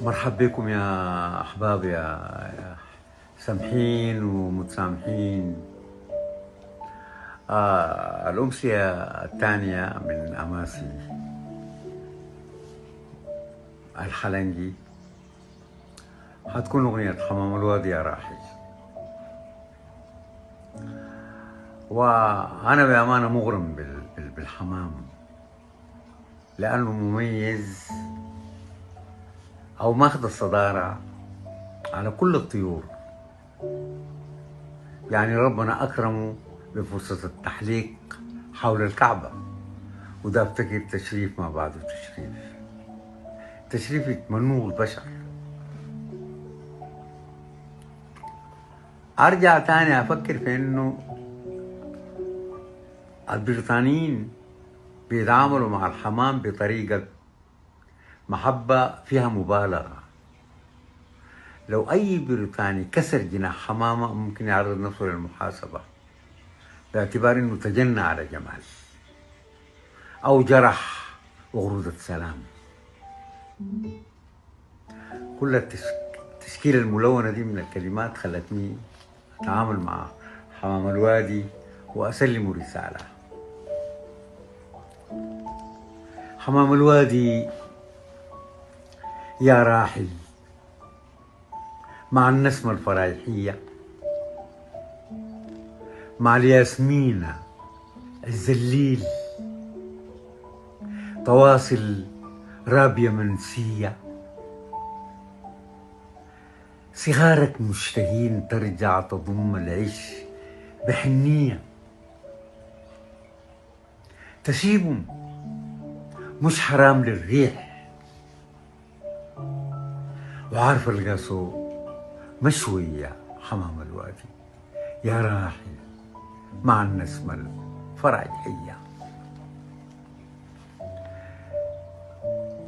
مرحب بكم يا أحباب يا سامحين ومتسامحين. الأمسية الثانية من أماسي الحلنجي حتكون أغنية حمام الوادي يا راحل. وأنا بأمانة مغرم بالحمام لأنه مميز أو ماخذ الصدارة على كل الطيور. يعني ربنا أكرمه بفرصة التحليق حول الكعبة، وده افتكر تشريف ما بعده تشريف يتمنوه البشر. أرجع تاني أفكر في إنه البريطانيين بيتعاملوا مع الحمام بطريقة محبة فيها مبالغة. لو أي بريطاني كسر جناح حمامة ممكن يعرض نفسه للمحاسبة باعتبار إنه تجنى على جمال أو جرح وغرودة سلام. كل التشكيلة الملونة دي من الكلمات خلتني أتعامل مع حمام الوادي وأسلم رسالة. حمام الوادي يا راحل مع النسمة الفرايحية، مع الياسمينة الزليل، تواصل رابية منسية، صغارك مشتهين ترجع تضم العيش بحنية، تسيبهم مش حرام للريح، وعارف القاسو مشوية حمام الوادي يا راحل مع النسمة الفرايحية.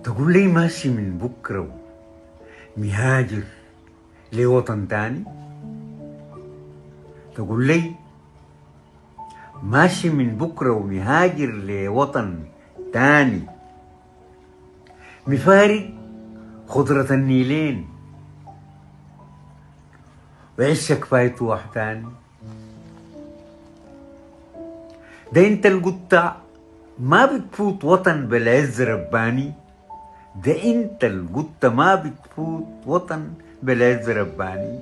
تقول لي ماشي من بكرة مهاجر لوطن تاني، تقول لي ماشي من بكرة ومهاجر لوطن تاني، مفارق خضرة النيلين وعشك فايت وحداني. ده انت القطة ما بتفوت وطن بالعز رباني، ده انت القطة ما بتفوت وطن بالعز رباني.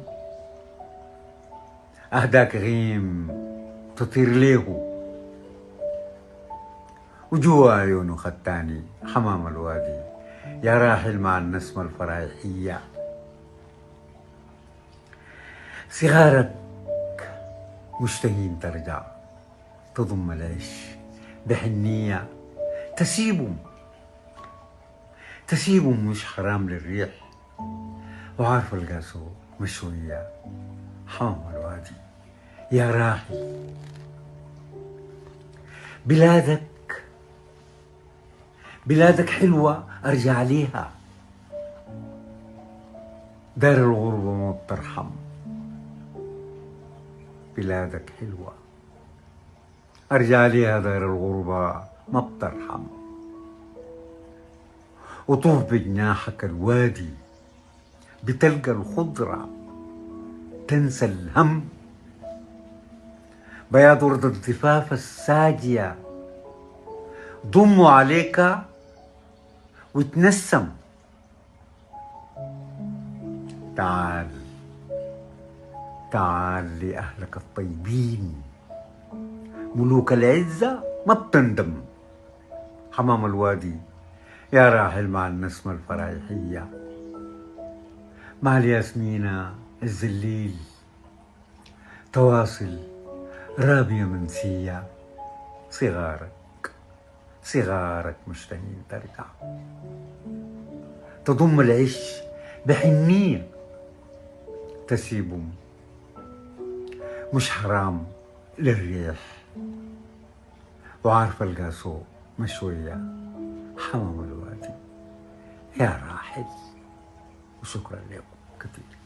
اهداك غيم تطير ليه وجوا عيونه خدتاني حمام الوادي يا راحل مع النسمة الفرايحية. صغارك مشتهين ترجع تضم العيش بحنية، تسيبهم مش حرام للريح، وعارف القاسو مشوية حمام الوادي يا راحل. بلادك حلوة أرجع ليها، دار الغربة ما بترحم. بلادك حلوة أرجع ليها، دار الغربة ما بترحم. وطوف بجناحك الوادي بتلقى الخضرة تنسى الهم، بياض ورد الضفاف الساجية ضموا عليك وتنسم. تعال لأهلك الطيبين، ملوك العزة ما بتندم. حمام الوادي يا راحل مع النسمة الفرايحية، مع الياسمينة الزليل، تواصل رابية منسية. صغارك مشتهين ترجع تضم العيش بحنية، تسيبهم مش حرام للريح، وعارف القاسو مشوية حمام الوادي يا راحل. وشكرا لكم كثير.